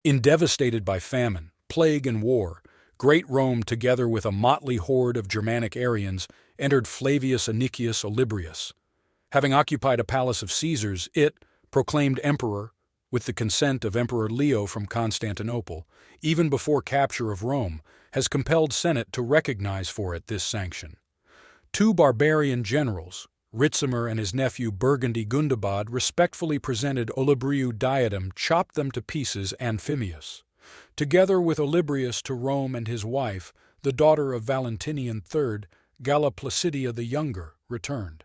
Devastated by famine, plague, and war, great Rome, together with a motley horde of Germanic-Arians, entered Flavius Anicius Olibrius. Having occupied a palace of Caesar's, it, proclaimed emperor, with the consent of Emperor Leo from Constantinople, even before capture of Rome, has compelled Senate to recognize for it this sanction. Two barbarian generals, Ricimer and his nephew Burgundy Gundobad, respectfully presented Olibriu diadem, chopped them to pieces, and Phemius. Together with Olibrius to Rome, and his wife, the daughter of Valentinian III, Galla Placidia the Younger, returned.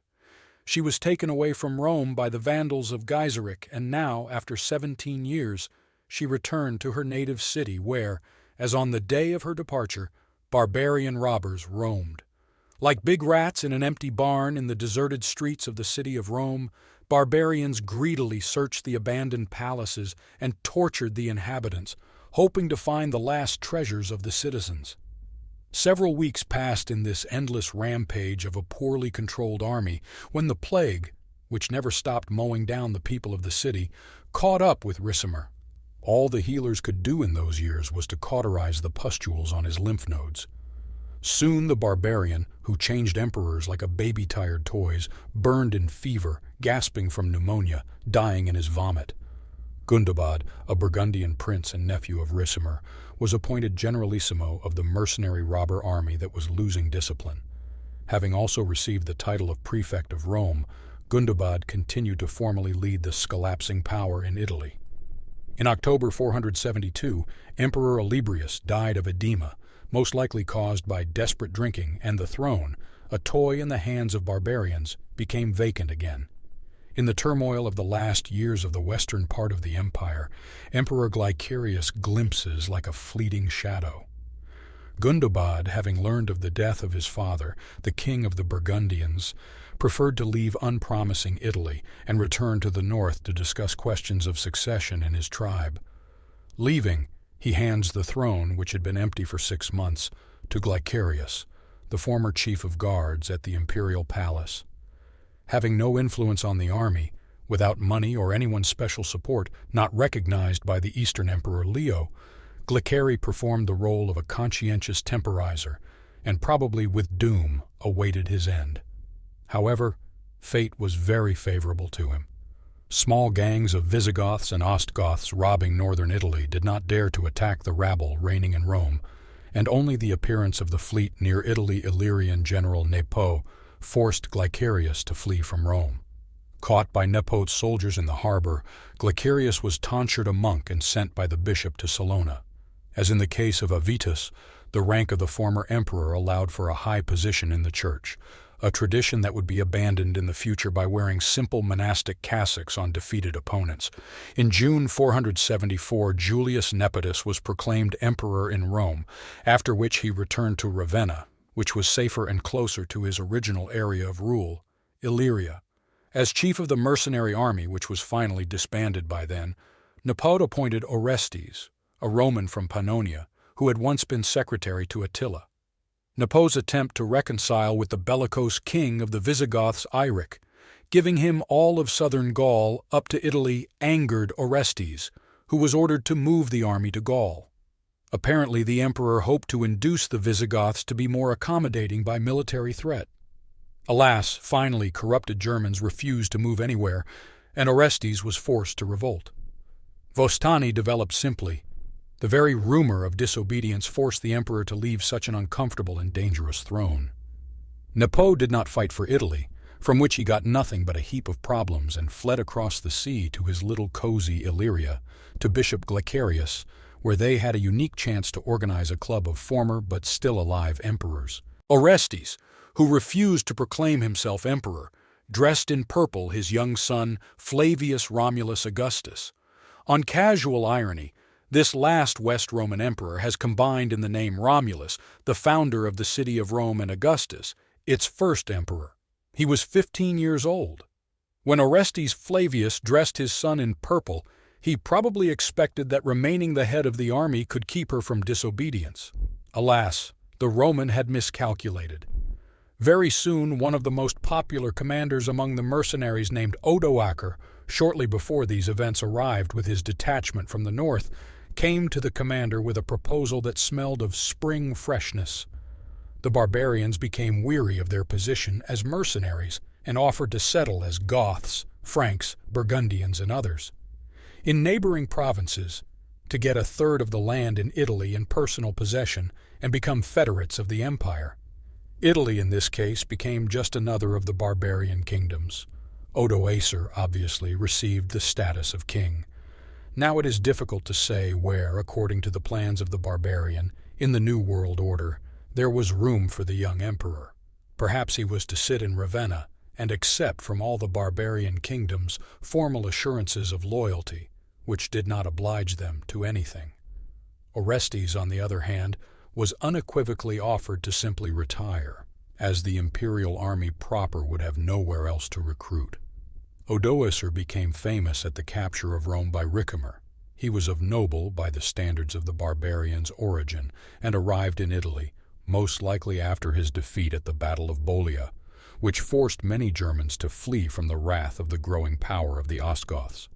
She was taken away from Rome by the Vandals of Gaiseric, and now, after 17 years, she returned to her native city where, as on the day of her departure, barbarian robbers roamed. Like big rats in an empty barn in the deserted streets of the city of Rome, barbarians greedily searched the abandoned palaces and tortured the inhabitants, hoping to find the last treasures of the citizens. Several weeks passed in this endless rampage of a poorly controlled army when the plague, which never stopped mowing down the people of the city, caught up with Ricimer. All the healers could do in those years was to cauterize the pustules on his lymph nodes. Soon the barbarian, who changed emperors like a baby tired toys, burned in fever, gasping from pneumonia, dying in his vomit. Gundobad, a Burgundian prince and nephew of Ricimer, was appointed generalissimo of the mercenary robber army that was losing discipline. Having also received the title of prefect of Rome, Gundobad continued to formally lead the collapsing power in Italy. In October 472, Emperor Olibrius died of edema, most likely caused by desperate drinking, and the throne, a toy in the hands of barbarians, became vacant again. In the turmoil of the last years of the western part of the empire, Emperor Glycerius glimpses like a fleeting shadow. Gundobad, having learned of the death of his father, the king of the Burgundians, preferred to leave unpromising Italy and return to the north to discuss questions of succession in his tribe. Leaving, he hands the throne, which had been empty for 6 months, to Glycerius, the former chief of guards at the imperial palace. Having no influence on the army, without money or anyone's special support, not recognized by the Eastern Emperor Leo, Glyceri performed the role of a conscientious temporizer, and probably with doom awaited his end. However, fate was very favorable to him. Small gangs of Visigoths and Ostgoths robbing northern Italy did not dare to attack the rabble reigning in Rome, and only the appearance of the fleet near Italy-Illyrian general Nepo forced Glycerius to flee from Rome. Caught by Nepo's soldiers in the harbor, Glycerius was tonsured a monk and sent by the bishop to Salona. As in the case of Avitus, the rank of the former emperor allowed for a high position in the church, a tradition that would be abandoned in the future by wearing simple monastic cassocks on defeated opponents. In June 474, Julius Nepotus was proclaimed emperor in Rome, after which he returned to Ravenna, which was safer and closer to his original area of rule, Illyria. As chief of the mercenary army, which was finally disbanded by then, Nepo appointed Orestes, a Roman from Pannonia, who had once been secretary to Attila. Nepo's attempt to reconcile with the bellicose king of the Visigoths, Eiric, giving him all of southern Gaul up to Italy, angered Orestes, who was ordered to move the army to Gaul. Apparently, the emperor hoped to induce the Visigoths to be more accommodating by military threat. Alas, finally, corrupted Germans refused to move anywhere, and Orestes was forced to revolt. Vostani developed simply. The very rumor of disobedience forced the emperor to leave such an uncomfortable and dangerous throne. Nepo did not fight for Italy, from which he got nothing but a heap of problems, and fled across the sea to his little cozy Illyria, to Bishop Glycerius, where they had a unique chance to organize a club of former but still alive emperors. Orestes, who refused to proclaim himself emperor, dressed in purple his young son Flavius Romulus Augustus. On casual irony, this last West Roman emperor has combined in the name Romulus, the founder of the city of Rome, and Augustus, its first emperor. He was 15 years old. When Orestes Flavius dressed his son in purple, he probably expected that remaining the head of the army could keep her from disobedience. Alas, the Roman had miscalculated. Very soon, one of the most popular commanders among the mercenaries, named Odoacer, shortly before these events arrived with his detachment from the north, came to the commander with a proposal that smelled of spring freshness. The barbarians became weary of their position as mercenaries and offered to settle as Goths, Franks, Burgundians, and others. In neighboring provinces, to get a third of the land in Italy in personal possession and become federates of the empire. Italy, in this case, became just another of the barbarian kingdoms. Odoacer, obviously, received the status of king. Now it is difficult to say where, according to the plans of the barbarian, in the New World Order, there was room for the young emperor. Perhaps he was to sit in Ravenna and accept from all the barbarian kingdoms formal assurances of loyalty, which did not oblige them to anything. Orestes, on the other hand, was unequivocally offered to simply retire, as the imperial army proper would have nowhere else to recruit. Odoacer became famous at the capture of Rome by Ricimer. He was of noble, by the standards of the barbarians, origin, and arrived in Italy, most likely after his defeat at the Battle of Bolia, which forced many Germans to flee from the wrath of the growing power of the Ostrogoths.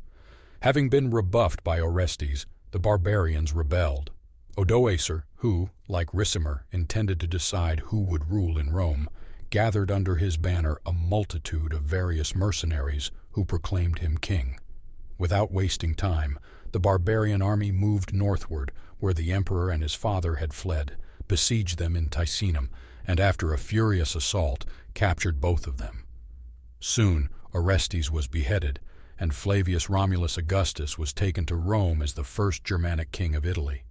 Having been rebuffed by Orestes, the barbarians rebelled. Odoacer, who, like Ricimer, intended to decide who would rule in Rome, gathered under his banner a multitude of various mercenaries who proclaimed him king. Without wasting time, the barbarian army moved northward, where the emperor and his father had fled, besieged them in Ticinum, and after a furious assault, captured both of them. Soon, Orestes was beheaded, and Flavius Romulus Augustus was taken to Rome as the first Germanic king of Italy.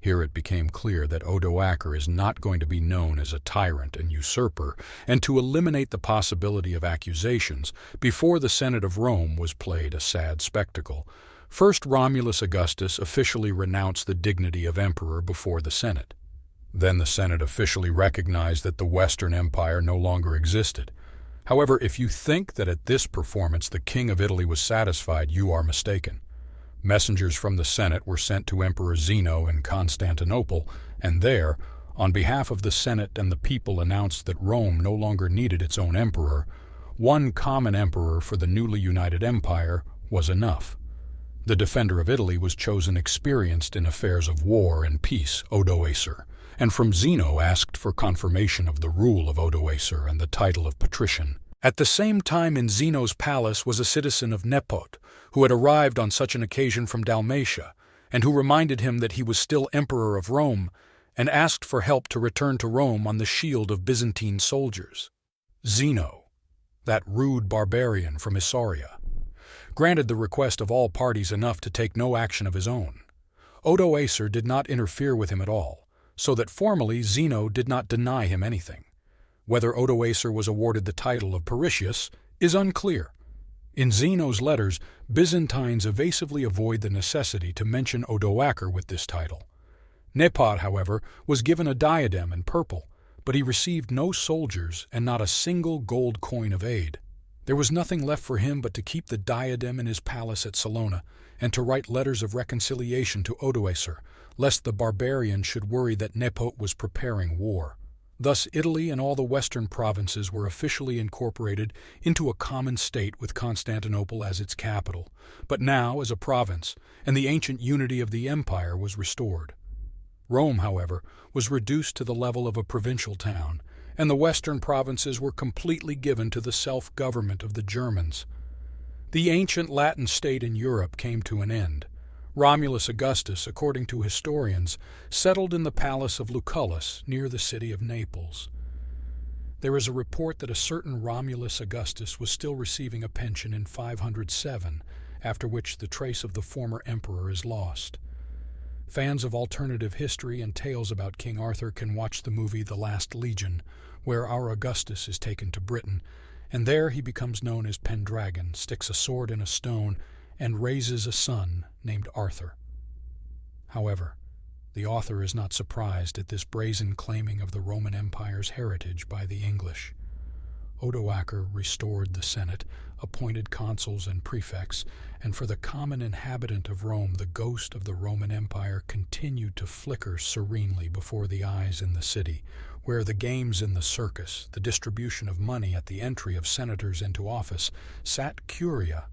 Here it became clear that Odoacer is not going to be known as a tyrant and usurper, and to eliminate the possibility of accusations, before the Senate of Rome was played a sad spectacle. First, Romulus Augustus officially renounced the dignity of emperor before the Senate. Then the Senate officially recognized that the Western Empire no longer existed. However, if you think that at this performance the King of Italy was satisfied, you are mistaken. Messengers from the Senate were sent to Emperor Zeno in Constantinople, and there, on behalf of the Senate and the people, announced that Rome no longer needed its own emperor. One common emperor for the newly united empire was enough. The defender of Italy was chosen experienced in affairs of war and peace, Odoacer, and from Zeno asked for confirmation of the rule of Odoacer and the title of patrician. At the same time, in Zeno's palace was a citizen of Nepot, who had arrived on such an occasion from Dalmatia, and who reminded him that he was still emperor of Rome, and asked for help to return to Rome on the shield of Byzantine soldiers. Zeno, that rude barbarian from Isauria, granted the request of all parties enough to take no action of his own. Odoacer did not interfere with him at all, so that formally Zeno did not deny him anything. Whether Odoacer was awarded the title of Paritius is unclear. In Zeno's letters, Byzantines evasively avoid the necessity to mention Odoacer with this title. Nepot, however, was given a diadem in purple, but he received no soldiers and not a single gold coin of aid. There was nothing left for him but to keep the diadem in his palace at Salona and to write letters of reconciliation to Odoacer, lest the barbarian should worry that Nepot was preparing war. Thus Italy and all the western provinces were officially incorporated into a common state with Constantinople as its capital, but now as a province, and the ancient unity of the empire was restored. Rome, however, was reduced to the level of a provincial town, and the western provinces were completely given to the self-government of the Germans. The ancient Latin state in Europe came to an end. Romulus Augustus, according to historians, settled in the palace of Lucullus near the city of Naples. There is a report that a certain Romulus Augustus was still receiving a pension in 507, after which the trace of the former emperor is lost. Fans of alternative history and tales about King Arthur can watch the movie The Last Legion, where our Augustus is taken to Britain, and there he becomes known as Pendragon, sticks a sword in a stone, and raises a son named Arthur. However, the author is not surprised at this brazen claiming of the Roman Empire's heritage by the English. Odoacer restored the Senate, appointed consuls and prefects, and for the common inhabitant of Rome the ghost of the Roman Empire continued to flicker serenely before the eyes in the city, where the games in the circus, the distribution of money at the entry of senators into office, sat Curia,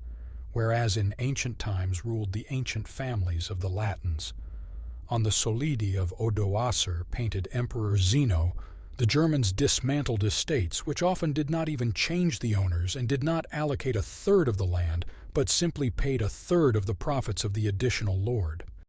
whereas in ancient times ruled the ancient families of the Latins. On the Solidi of Odoacer, painted Emperor Zeno, the Germans dismantled estates, which often did not even change the owners and did not allocate a third of the land, but simply paid a third of the profits of the additional lord.